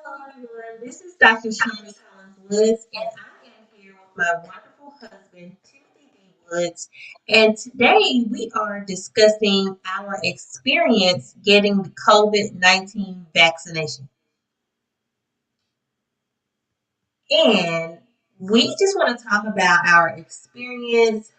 Hello, everyone. This is Dr. Shani Woods, and I am here with my wonderful husband, Timothy Woods. And today we are discussing our experience getting the COVID-19 vaccination. And we just want to talk about our experience,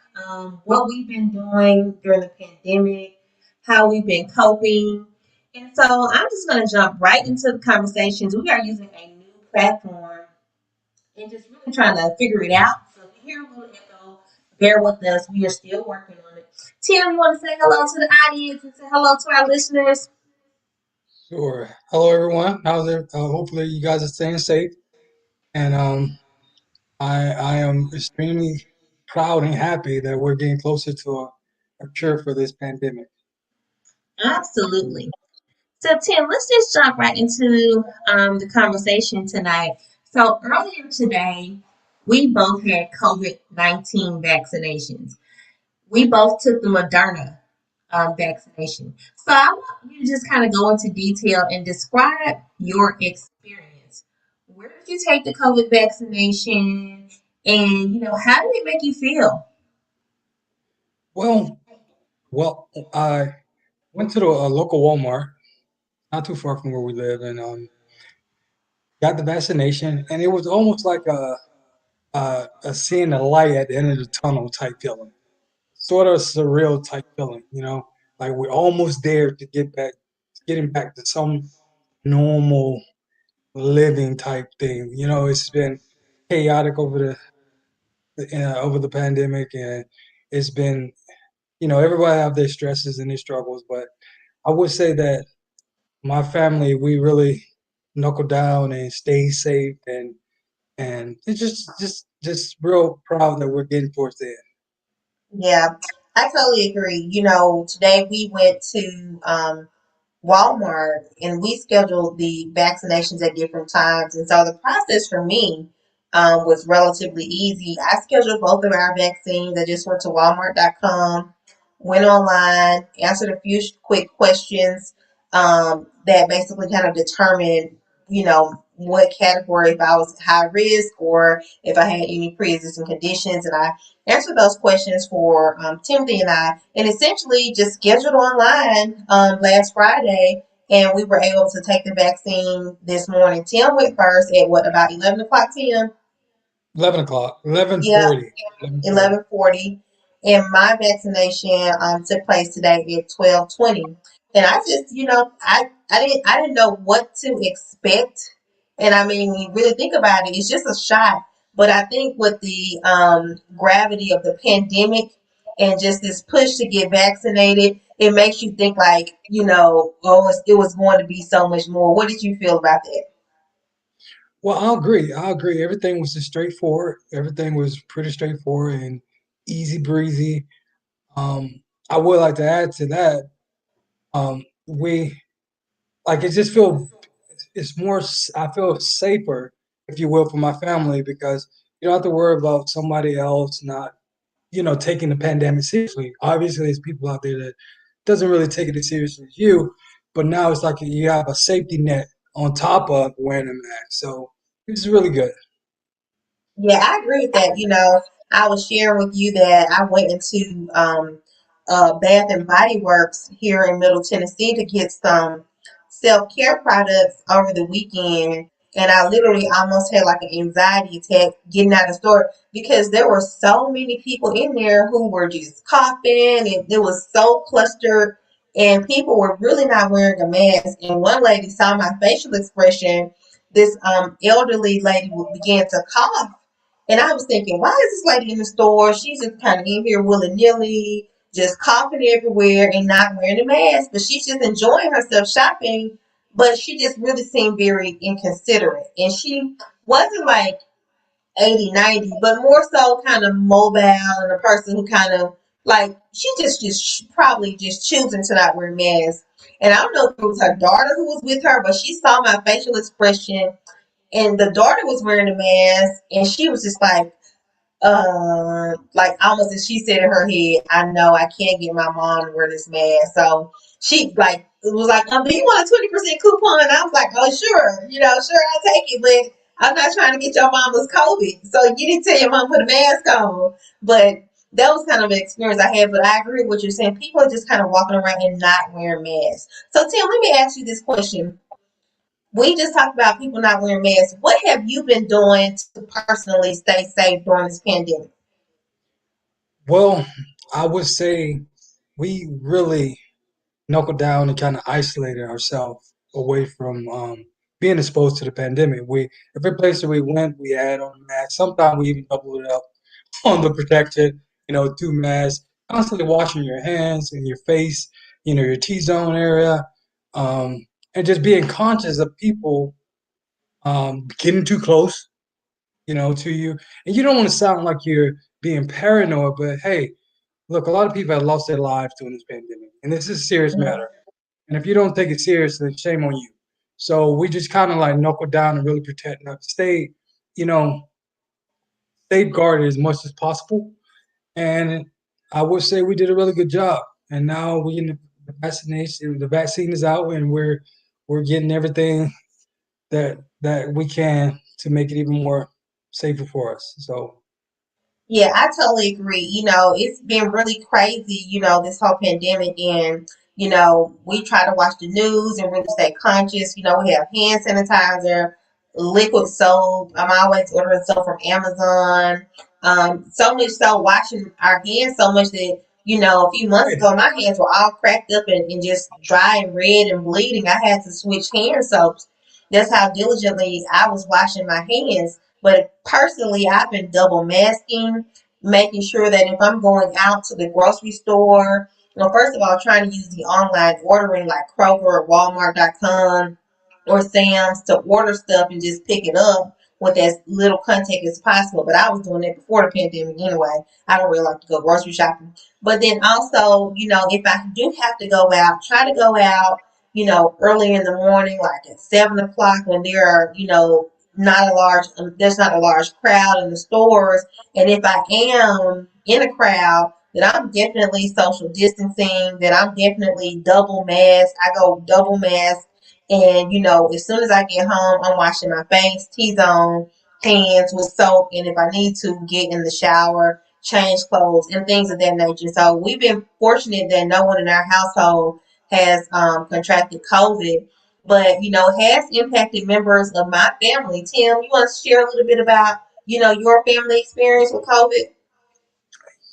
what we've been doing during the pandemic, how we've been coping. And so I'm just going to jump right into the conversations. We are using a new platform and just really trying to figure it out. So if you hear a little echo, bear with us. We are still working on it. Tim, you want to say hello to the audience and say hello to our listeners? Sure. Hello, everyone. How's it? Hopefully, you guys are staying safe. And I am extremely proud and happy that we're getting closer to a cure for this pandemic. Absolutely. So, Tim, let's just jump right into the conversation tonight. So, earlier today, we both had COVID-19 vaccinations. We both took the Moderna vaccination. So, I want you to just kind of go into detail and describe your experience. Where did you take the COVID vaccination? And, how did it make you feel? Well, I went to a local Walmart, not too far from where we live, and got the vaccination, and it was almost like a seeing the light at the end of the tunnel type feeling, sort of surreal type feeling, like we're almost there to getting back to some normal living type thing. It's been chaotic over the pandemic, and it's been everybody have their stresses and their struggles. But I would say that my family, we really knuckle down and stay safe, and it's just real proud that we're getting towards the end. Yeah, I totally agree. Today we went to Walmart and we scheduled the vaccinations at different times. And so the process for me was relatively easy. I scheduled both of our vaccines. I just went to walmart.com, went online, answered a few quick questions that basically kind of determined, what category, if I was high risk or if I had any pre-existing conditions. And I answered those questions for Timothy and I, and essentially just scheduled online last Friday, and we were able to take the vaccine this morning. Tim went first at what, about 11 o'clock, Tim? 11 o'clock, eleven Yeah, forty, 11:40. 11:40, and my vaccination took place today at 12:20. And I just, I didn't know what to expect. And I mean, when you really think about it, it's just a shot. But I think with the gravity of the pandemic and just this push to get vaccinated, it makes you think like, oh, it was going to be so much more. What did you feel about that? Well, I'll agree. I'll agree. Everything was just straightforward. Everything was pretty straightforward and easy breezy. I would like to add to that. We like it just feel it's more I feel safer, if you will, for my family because you don't have to worry about somebody else not taking the pandemic seriously. Obviously there's people out there that doesn't really take it as seriously as you, but now it's like you have a safety net on top of wearing a mask, so this is really good. Yeah, I agree with that. I was sharing with you that I went into Bath and Body Works here in Middle Tennessee to get some self care products over the weekend, and I literally almost had like an anxiety attack getting out of the store because there were so many people in there who were just coughing, and it was so clustered, and people were really not wearing a mask. And one lady saw my facial expression. This elderly lady began to cough, and I was thinking, why is this lady in the store? She's just kind of in here willy nilly, just coughing everywhere and not wearing a mask. But she's just enjoying herself shopping. But she just really seemed very inconsiderate. And she wasn't like 80, 90, but more so kind of mobile and a person who kind of like, she just probably just choosing to not wear masks. And I don't know if it was her daughter who was with her, but she saw my facial expression, and the daughter was wearing a mask, and she was just like almost as she said in her head, I know I can't get my mom to wear this mask. So she like it was like, do you want a 20% coupon? And I was like, oh sure, sure I'll take it, but I'm not trying to get your mama's COVID. So you didn't tell your mom to put a mask on. But that was kind of an experience I had. But I agree with what you're saying. People are just kind of walking around and not wearing masks. So Tim, let me ask you this question. We just talked about people not wearing masks. What have you been doing to personally stay safe during this pandemic? Well, I would say we really knuckled down and kind of isolated ourselves away from being exposed to the pandemic. We every place that we went, we had on masks. Sometimes we even doubled it up on the protection. Two masks. Constantly washing your hands and your face. Your T-zone area, um, and just being conscious of people getting too close. To you, and you don't want to sound like you're being paranoid, but hey, look, a lot of people have lost their lives during this pandemic, and this is a serious matter. And if you don't take it seriously, shame on you. So we just kind of like knuckle down and really protect, you know, safeguarded as much as possible. And I would say we did a really good job. And now the vaccine is out, and we're getting everything that we can to make it even more safer for us. So Yeah, I totally agree. It's been really crazy, this whole pandemic. And, we try to watch the news and really stay conscious. We have hand sanitizer, liquid soap. I'm always ordering soap from Amazon. So much so, washing our hands so much that, a few months ago, my hands were all cracked up and just dry and red and bleeding. I had to switch hand soaps. That's how diligently I was washing my hands. But personally, I've been double masking, making sure that if I'm going out to the grocery store, first of all, trying to use the online ordering like Kroger or Walmart.com or Sam's to order stuff and just pick it up with as little contact as possible. But I was doing that before the pandemic anyway. I don't really like to go grocery shopping. But then also, if I do have to go out, try to go out, early in the morning, like at 7 o'clock when there are, there's not a large crowd in the stores. And if I am in a crowd, that I'm definitely social distancing, that I'm definitely double mask. I go double mask. And, as soon as I get home, I'm washing my face, T-zone, hands with soap. And if I need to, get in the shower, change clothes, and things of that nature. So we've been fortunate that no one in our household has contracted COVID, but has impacted members of my family. Tim, you want to share a little bit about your family experience with COVID?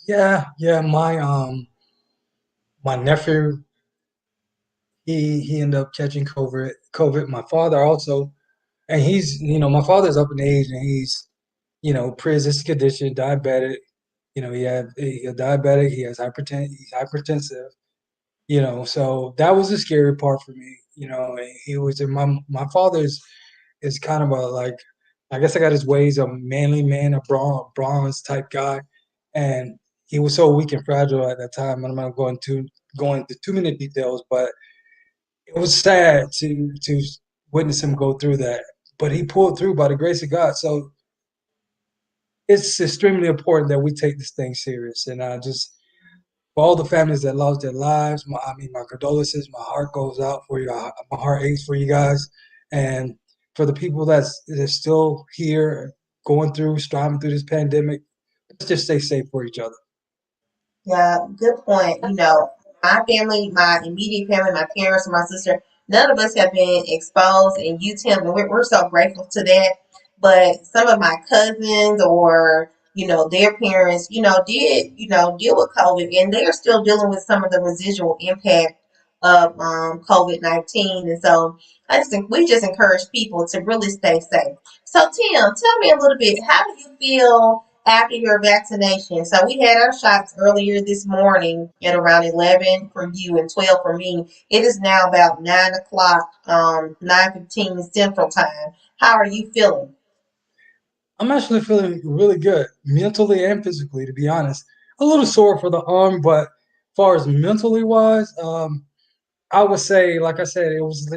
yeah, my nephew, he ended up catching COVID. COVID. My father also, and my father's up in age, and he's pre-existing condition, diabetic. He a diabetic. He has he's hypertensive. So that was the scary part for me. And he was in my father's is kind of a like, I guess I got his ways, a manly man, a bronze type guy, and he was so weak and fragile at that time. I'm not going into too many details, but it was sad to witness him go through that. But he pulled through by the grace of God. So it's extremely important that we take this thing serious. And I just for all the families that lost their lives, my condolences. My heart goes out for you. My heart aches for you guys, and for the people that's still here, going through, striving through this pandemic. Let's just stay safe for each other. Yeah, good point. My family, my immediate family, my parents and my sister, none of us have been exposed, and you, Tim, and we're so grateful to that. But some of my cousins or, their parents, did, deal with COVID, and they are still dealing with some of the residual impact of COVID-19. And so I just think we just encourage people to really stay safe. So, Tim, tell me a little bit, how do you feel after your vaccination? So we had our shots earlier this morning at around 11 for you and 12 for me. It is now about 9 o'clock, 9:15 Central Time. How are you feeling? I'm actually feeling really good, mentally and physically, to be honest. A little sore for the arm, but as far as mentally wise, I would say, like I said, it was.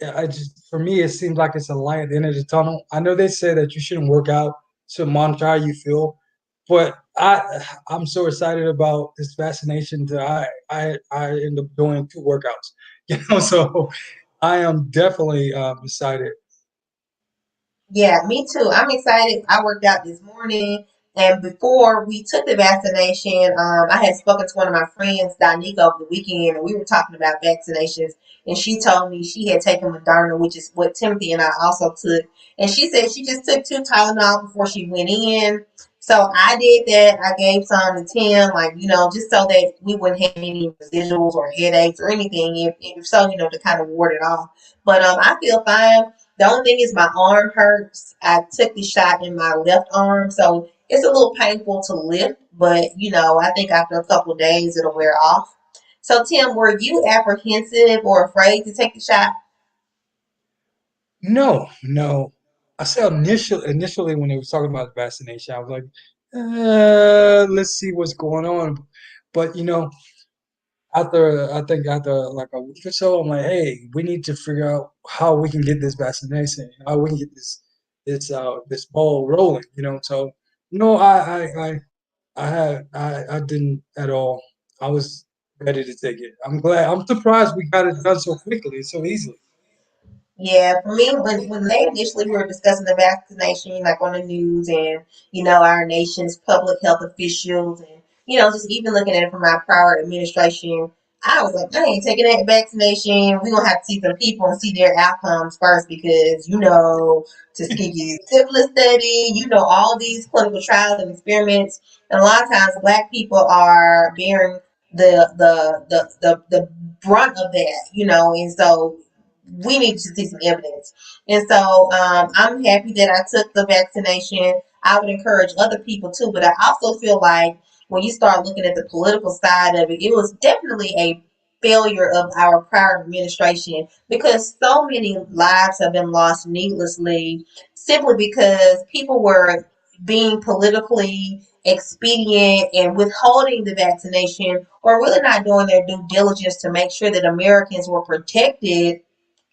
I just for me, it seems like it's a light at the end of the tunnel. I know they say that you shouldn't work out to monitor how you feel. but I'm so excited about this vaccination that I end up doing 2 workouts. So I am definitely excited. Yeah, me too. I'm excited. I worked out this morning, and before we took the vaccination, I had spoken to one of my friends, Danica, over the weekend, and we were talking about vaccinations. And she told me she had taken Moderna, which is what Timothy and I also took. And she said she just took 2 Tylenol before she went in. So I did that. I gave some to Tim, like, just so that we wouldn't have any residuals or headaches or anything. If so, to kind of ward it off. But I feel fine. The only thing is my arm hurts. I took the shot in my left arm, so it's a little painful to lift, but I think after a couple of days it'll wear off. So Tim, were you apprehensive or afraid to take the shot? No, no. I said initially when they was talking about the vaccination, I was like, let's see what's going on. But after I think after like a week or so, I'm like, hey, we need to figure out how we can get this vaccination, how we can get this ball rolling. So no, I didn't at all. I was ready to take it. I'm glad. I'm surprised we got it done so quickly, so easily. Yeah, for me, when they initially were discussing the vaccination, like on the news, and our nation's public health officials, and just even looking at it from our prior administration, I was like, I ain't taking that vaccination. We're gonna have to see some people and see their outcomes first, because Tuskegee syphilis study, all these clinical trials and experiments, and a lot of times Black people are bearing the brunt of that, and so we need to see some evidence. And so I'm happy that I took the vaccination. I would encourage other people too, but I also feel like when you start looking at the political side of it, it was definitely a failure of our prior administration, because so many lives have been lost needlessly simply because people were being politically expedient and withholding the vaccination, or really not doing their due diligence to make sure that Americans were protected,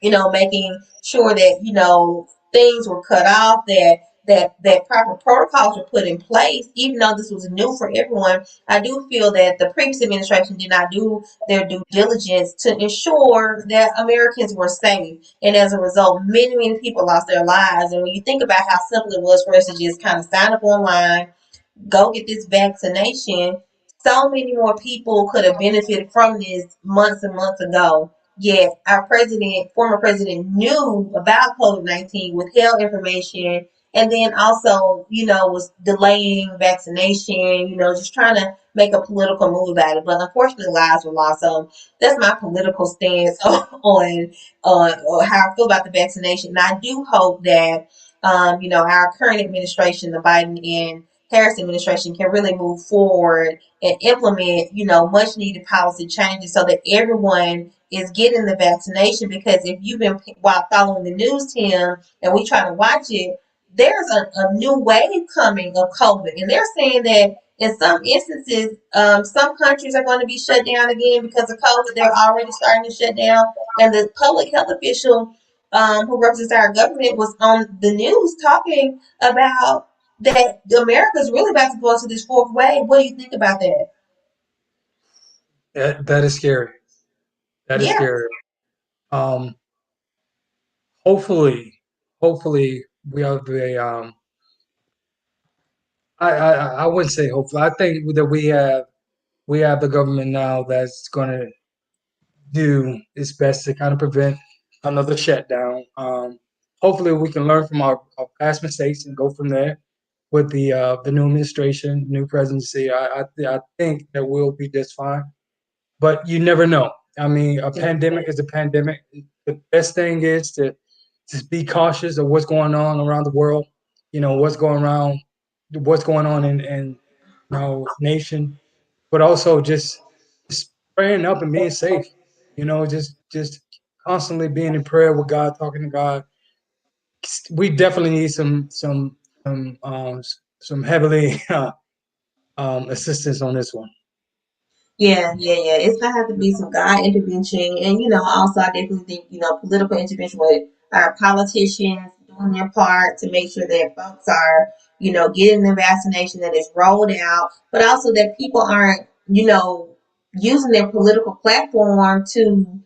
making sure that, things were cut off, that proper protocols were put in place, even though this was new for everyone. I do feel that the previous administration did not do their due diligence to ensure that Americans were safe. And as a result, many, many people lost their lives. And when you think about how simple it was for us to just kind of sign up online, go get this vaccination, so many more people could have benefited from this months and months ago. Yet our former president, knew about COVID-19, withheld information, and then also, was delaying vaccination, just trying to make a political move about it. But unfortunately, lives were lost. So that's my political stance on how I feel about the vaccination. And I do hope that, our current administration, the Biden and Harris administration, can really move forward and implement, much needed policy changes so that everyone is getting the vaccination. Because if you've been while following the news, Tim, and we try to watch it, there's a new wave coming of COVID, and they're saying that in some instances, some countries are going to be shut down again because of COVID. They're already starting to shut down, and the public health official, who represents our government, was on the news talking about that America's really about to go into this fourth wave. What do you think about that? That is scary. That is Yeah, scary. Um, hopefully, hopefully we have a I wouldn't say hopefully. I think that we have the government now that's going to do its best to kind of prevent another shutdown. Hopefully, we can learn from our past mistakes and go from there with the new administration, new presidency. I think that we'll be just fine. But you never know. I mean, a pandemic is a pandemic. The best thing is to just be cautious of what's going on around the world. What's going on in our nation, but also just praying up and being safe. Just constantly being in prayer with God, talking to God. We definitely need some heavily assistance on this one. yeah. It's gonna have to be some God intervention, and also I definitely think political intervention with our politicians doing their part to make sure that folks are getting the vaccination, that is rolled out, but also that people aren't, using their political platform to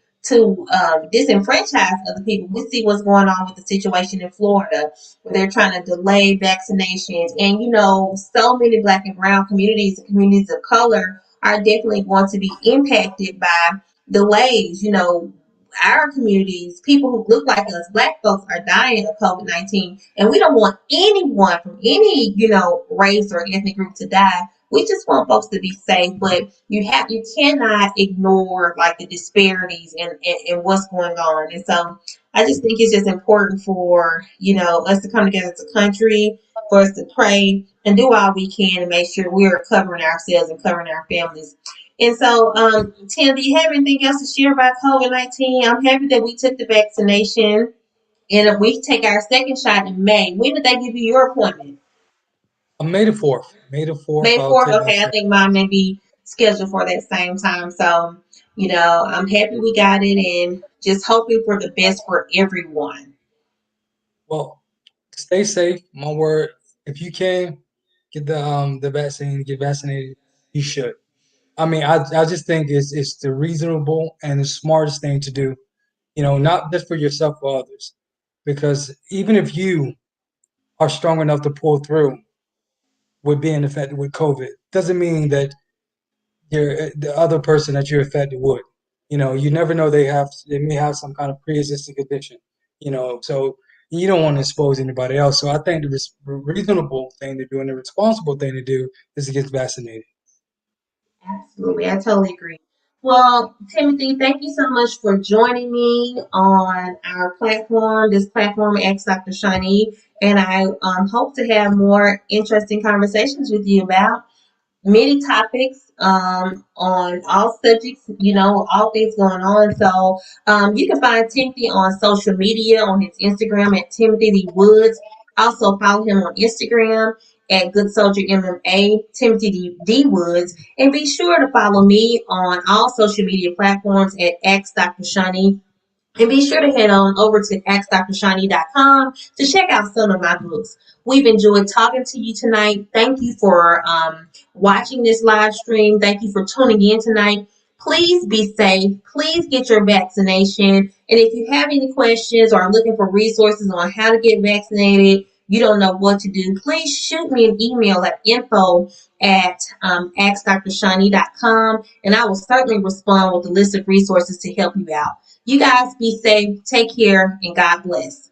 disenfranchise other people. We see what's going on with the situation in Florida, where they're trying to delay vaccinations, and so many Black and Brown communities and communities of color are definitely going to be impacted by delays. Our communities, people who look like us, Black folks, are dying of COVID-19, and we don't want anyone from any race or ethnic group to die. We just want folks to be safe, but you cannot ignore like the disparities and what's going on. And so I just think it's just important for us to come together as a country, for us to pray and do all we can to make sure we're covering ourselves and covering our families. And so, Tim, do you have anything else to share about COVID-19? I'm happy that we took the vaccination, and if we take our second shot in May. When did they give you your appointment? May the 4th. May the 4th, May I'll 4th? take my Okay, I second. think mine may be scheduled for that same time. So, I'm happy we got it, and just hoping for the best for everyone. Well, stay safe. My word. If you can get the vaccine, get vaccinated, you should. I mean, I just think it's the reasonable and the smartest thing to do. Not just for yourself, for others, because even if you are strong enough to pull through with being affected with COVID, doesn't mean that the other person that you're affected would. You never know, they may have some kind of pre-existing condition. So you don't want to expose anybody else. So I think the reasonable thing to do and the responsible thing to do is to get vaccinated. Absolutely, I totally agree. Well, Timothy, thank you so much for joining me on our platform, this platform, Ask Dr. Shani, and I hope to have more interesting conversations with you about many topics on all subjects, all things going on. So you can find Timothy on social media on his Instagram at Timothy D. Woods. Also follow him on Instagram at Good Soldier MMA, Timothy D. Woods. And be sure to follow me on all social media platforms at X Dr. Shani, and be sure to head on over to askdrshani.com to check out some of my books. We've enjoyed talking to you tonight. Thank you for watching this live stream. Thank you for tuning in tonight. Please be safe. Please get your vaccination. And if you have any questions or are looking for resources on how to get vaccinated, you don't know what to do, please shoot me an email at info at askdrshani.com, and I will certainly respond with a list of resources to help you out. You guys be safe, take care, and God bless.